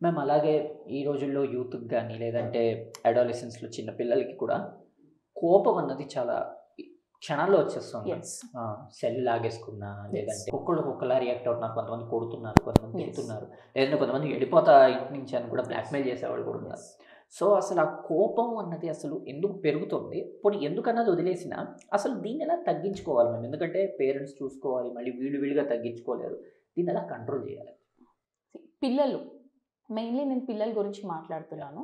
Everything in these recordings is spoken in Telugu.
మ్యామ్ అలాగే ఈ రోజుల్లో యూత్‌కి గాని, లేదంటే అడాలసెన్స్‌లో చిన్న పిల్లలకి కూడా కోపం అన్నది చాలా ఇ క్షణాల్లో వచ్చేస్తుంది మ్యామ్. యెస్. సెల్ లాగేసుకున్నా, యెస్. లేదంటే ఒక్కొక్కళ్ళు ఒక్కొక్కలా రియాక్ట్ అవుతున్నారు. కొంతమంది కొడుతున్నారు, కొంతమంది యెస్. తిడుతున్నారు. లేదంటే కొంతమంది వెళ్ళిపోతా ఇంటి నుంచి అని కూడా యెస్. బ్లాక్‌మెయిల్ చేసేవాళ్ళు కూడా ఉన్నారు. యెస్. సో, అసలు ఆ కోపం అన్నది అసలు ఎందుకు పెరుగుతుంది? పోనీ ఎందుకన్నది వదిలేసినా, అసలు దీన్నెలా తగ్గించుకోవాలి మ్యామ్? ఎందుకంటే పేరెంట్స్ చూసుకోవాలి. మళ్ళీ వీళ్ళు వీళ్ళుగా తగ్గించుకోలేరు. దీన్నెలా కంట్రోల్ చేయాలి? పిల్లలు మెయిన్‌లీ నేను పిల్లల గురించి మాట్లాడుతున్నాను.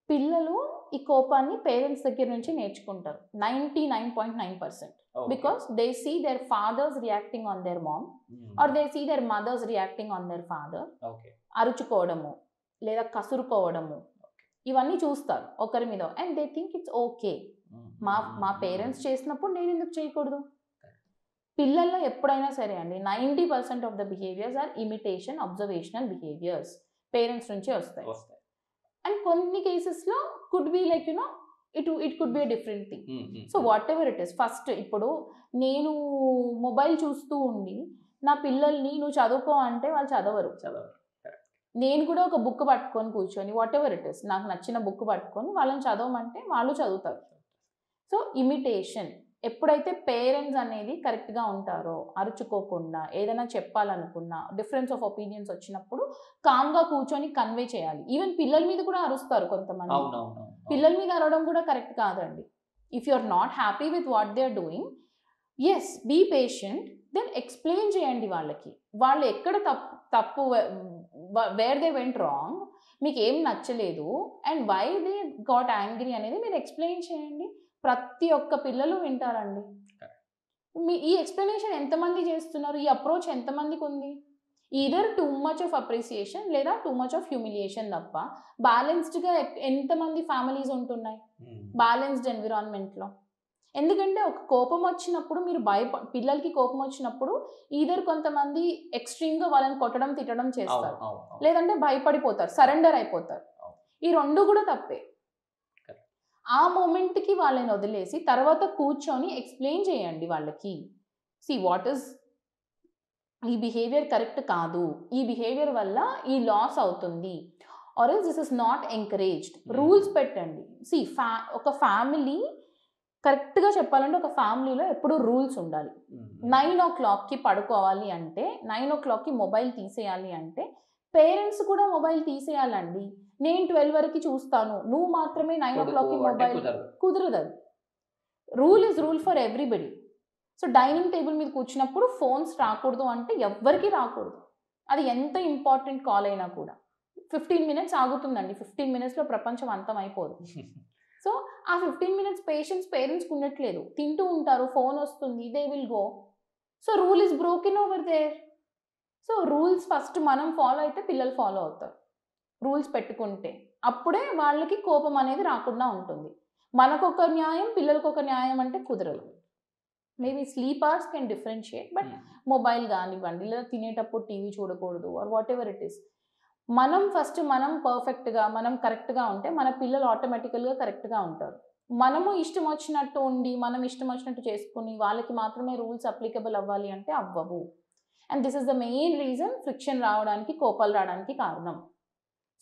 పిల్లలు ఈ కోపాన్ని పేరెంట్స్ దగ్గర నుంచి నేర్చుకుంటారు. 99.9% okay. Because they see their fathers reacting on their mom hmm. Or they see their mothers reacting on their father. Okay. అరుచుకోవడము, లేదా కసురుకోవడము, ఇవన్నీ చూస్తారు ఒకరి మీద. And they think it's okay. Hmm. మా హ్మ్. మా హ్మ్. పేరెంట్స్ చేసినప్పుడు నేనెందుకు చేయకూడదు? పిల్లల్లో ఎప్పుడైనా సరే అండి 90% of the behaviours are imitation, observational behaviours. Parents నుంచే వస్తాయి. వస్తాయి. అండ్ కొన్ని కేసెస్‌లో could be like it could be a different thing. Hmm. Hmm. So whatever it is first ఇప్పుడు నేను మొబైల్ చూస్తూ ఉండి నా పిల్లల్ని నువ్వు చదువుకో అంటే వాళ్ళు చదవరు. చదవరు. కరెక్ట్. నేను కూడా ఒక బుక్ పట్టుకొని కూర్చొని వాట్ ఎవర్ ఇట్ ఈస్ నాకు నచ్చిన బుక్ పట్టుకొని వాళ్ళని చదవమంటే వాళ్ళు చదువుతారు. సో ఇమిటేషన్ ఎప్పుడైతే పేరెంట్స్ అనేది కరెక్ట్‌గా ఉంటారో, అరుచుకోకుండా ఏదైనా చెప్పాలనుకున్నా, డిఫరెన్స్ ఆఫ్ ఒపీనియన్స్ వచ్చినప్పుడు కామ్‌గా కూర్చొని కన్వే చేయాలి. ఈవెన్ పిల్లల మీద కూడా అరుస్తారు కొంతమంది. అవునవునవును. పిల్లల మీద అరవడం కూడా కరెక్ట్ కాదండి. If you are not happy with what they are doing, yes be patient. Then explain చేయండి వాళ్ళకి. వాళ్ళు ఎక్కడ తప్పు వేర్ దే వెంట్ రాంగ్, మీకేం నచ్చలేదు and why they got angry అనేది మీరు ఎక్స్‌ప్లెయిన్ చేయండి. ప్రతి ఒక్క పిల్లలు వింటారండి. ఈ ఎక్స్‌ప్లనేషన్ ఎంతమంది చేస్తున్నారు? ఈ అప్రోచ్ ఎంతమందికుంది? Either too much of appreciation లేదా టూ మచ్ ఆఫ్ హ్యూమిలియేషన్ తప్ప బ్యాలెన్స్డ్‌గా ఎంతమంది ఫ్యామిలీస్ ఉంటున్నాయి? హ్మ్. బ్యాలెన్స్డ్ ఎన్విరాన్మెంట్‌లో. ఎందుకంటే ఒక కోపం వచ్చినప్పుడు మీరు పిల్లలకి కోపం వచ్చినప్పుడు ఈదర్ కొంతమంది ఎక్స్‌ట్రీమ్‌గా వాళ్ళని కొట్టడం, తిట్టడం అవును. చేస్తారు. అవును. అవును. లేదంటే భయపడిపోతారు. సరెండర్ అయిపోతారు. అవును. ఈ 2 కూడా తప్పే. కరెక్ట్. ఆ మొమెంట్‌కి వాళ్ళని వదిలేసి తర్వాత కూర్చొని ఎక్స్‌ప్లెయిన్ చేయండి వాళ్ళకి. సీ వాట్ ఈస్ ఈ బిహేవియర్ కరెక్ట్ కాదు. ఈ బిహేవియర్ వల్ల ఈ లాస్ అవుతుంది. Or else this is not encouraged. Rules పెట్టండి. సీ ఒక ఫ్యామిలీ కరెక్ట్‌గా చెప్పాలంటే ఒక ఫ్యామిలీలో ఎప్పుడూ రూల్స్ ఉండాలి. హ్మ్. 9:00కి పడుకోవాలి అంటే 9:00కి మొబైల్ తీసేయాలి అంటే పేరెంట్స్ కూడా మొబైల్ తీసేయాలండి. నేను 12 వరకి చూస్తాను. నువ్వు మాత్రమే 9:00కి పడుకో అంటే మొబైల్ కుదరదు. కుదరదది. Rule is rule for everybody. So, dining table మీద కూర్చున్నప్పుడు ఫోన్స్ రాకూడదు అంటే ఎవ్వరికీ రాకూడదు. అది ఎంత ఇంపార్టెంట్ కాల్ అయినా కూడా. 15 మినిట్స్ ఆగుతుందండి. 15 మినిట్స్‌లో ప్రపంచం అంతం అయిపోదు. సో, ఆ 15 మినిట్స్ పేషెన్స్ పేరెంట్స్‌కి ఉండట్లేదు. తింటూ ఉంటారు. ఫోన్ వస్తుంది. They will go. So, rule is broken over there. So, rules first మనం ఫాలో అయితే పిల్లలు ఫాలో అవుతారు. రూల్స్ పెట్టుకుంటే. అప్పుడే వాళ్ళకి కోపం అనేది రాకుండా ఉంటుంది. మనకొక న్యాయం, పిల్లలకొక న్యాయం అంటే కుదరదు. Maybe sleep hours can differentiate. But హ్మ్. మొబైల్ గానివ్వండి, లేదా తినేటప్పుడు టీవీ చూడకూడదు ఆర్ వాటెవర్ ఇట్ ఈస్. మనం పర్ఫెక్ట్‌గా, మనం కరెక్ట్‌గా ఉంటే మన పిల్లలు ఆటోమేటికల్‌గా కరెక్ట్‌గా ఉంటారు. మనము ఇష్టం వచ్చినట్టు ఉండి, మనం ఇష్టం వచ్చినట్టు చేసుకొని, వాళ్ళకి మాత్రమే రూల్స్ అప్లికబుల్ అవ్వాలి అంటే అవ్వవు. And this is the main reason friction రావడానికి, కోపాలు రావడానికి కారణం.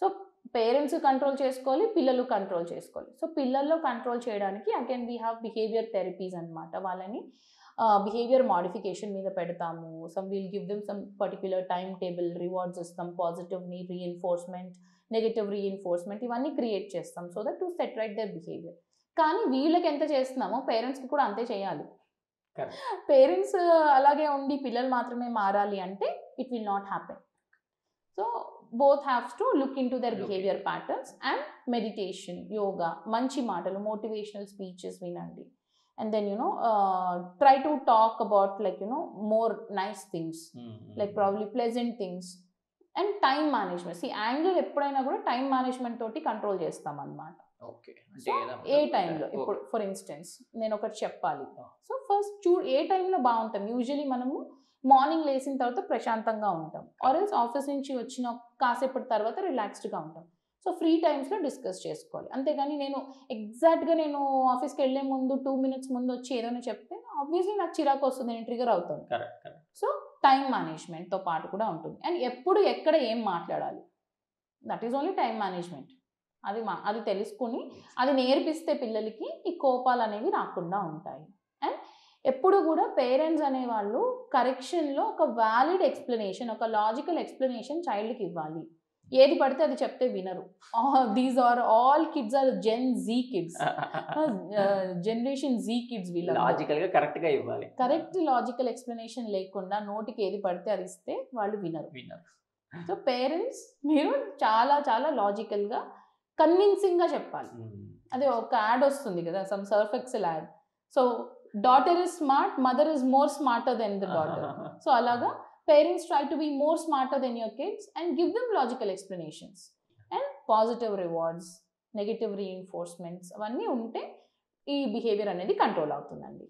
సో, పేరెంట్స్ కంట్రోల్ చేసుకోవాలి. పిల్లలు కంట్రోల్ చేసుకోవాలి. సో, పిల్లల్లో కంట్రోల్ చేయడానికి again we have behaviour therapies అన్నమాట. వాళ్ళని బిహేవియర్ మోడిఫికేషన్ మీద పెడతాము. Will give them some particular time table, rewards ఇస్తాం. పాజిటివ్‌ని రీఇన్ఫోర్స్‌మెంట్, నెగెటివ్ రీఇన్ఫోర్స్‌మెంట్ ఇవన్నీ క్రియేట్ చేస్తాం. So that to set right their behaviour. కానీ వీళ్ళకి ఎంత చేస్తున్నామో పేరెంట్స్‌కి కూడా అంతే చేయాలి. కరెక్ట్. పేరెంట్స్ అలాగే ఉండి పిల్లలు మాత్రమే మారాలి అంటే it will not happen. So both has to look into their look behaviour into. Patterns and meditation, yoga, మంచి మాటలు, మోటివేషనల్ స్పీచెస్ వినండి. And then try to talk about more nice things, hmm. Like hmm. Probably pleasant things. And time management. Anger ఎప్పుడైనా కూడా టైం మేనేజ్మెంట్ తోటి కంట్రోల్ చేస్తాం అన్నమాట. ఓకే. అంటే సో ఏదా ఏ మేడం? టైంలో ఓకే. ఇప్పుడు ఫర్ ఇన్స్టెన్స్ నేను ఒకటి చెప్పాలి. ఆ! సో ఫస్ట్ చూడు ఏ టైంలో బాగుంటాం. యూజువలీ మనము మార్నింగ్ లేచిన తర్వాత ప్రశాంతంగా ఉంటాం. ఆర్ ఎల్స్ ఆఫీస్ నుంచి వచ్చిన కాసేపటి తర్వాత రిలాక్స్డ్‌గా ఉంటాం. సో ఫ్రీ టైమ్స్‌లో డిస్కస్ చేసుకోవాలి. అంతేగాని ఎగ్జాక్ట్‌గా నేను ఆఫీస్‌కి వెళ్ళే ముందు 2 మినిట్స్ ముందు వచ్చి ఏదైనా చెప్తే ఆబ్వియస్లీ నాకు చిరాకు వస్తుంది. నేను ట్రిగ్గర్ అవుతాను. కరెక్ట్. కరెక్ట్. సో టైమ్ మేనేజ్మెంట్‌తో పాటు కూడా ఉంటుంది. అండ్ ఎప్పుడు ఎక్కడ ఏం మాట్లాడాలి. That is only time management. అది తెలుసుకుని అది నేర్పిస్తే పిల్లలకి ఈ కోపాలు అనేవి రాకుండా ఉంటాయి. అండ్ ఎప్పుడు కూడా పేరెంట్స్ అనేవాళ్ళు కరెక్షన్లో ఒక వ్యాలిడ్ ఎక్స్ప్లెనేషన్, ఒక లాజికల్ ఎక్స్ప్లెనేషన్ చైల్డ్కి ఇవ్వాలి. ఏది పడితే అది చెప్తే వినరు. These are all kids are Gen Z kids, generation Z kids. వీళ్ళ లాజికల్గా కరెక్ట్గా ఇవ్వాలి. కరెక్ట్ లాజికల్ ఎక్స్ప్లెనేషన్ లేకుండా నోటికి ఏది పడితే అది ఇస్తే వాళ్ళు వినరు. సో పేరెంట్స్ మీరు చాలా చాలా లాజికల్గా కన్విన్సింగ్గా చెప్పాలి. అదే ఒక యాడ్ వస్తుంది కదా, some Surf Excel ad. So daughter is smart, mother is more smarter than the daughter. So అలాగా parents try to be more smarter than your kids and give them logical explanations and positive rewards, negative reinforcements అవన్నీ ఉంటే ఈ బిహేవియర్ అనేది కంట్రోల్ అవుతుందండి.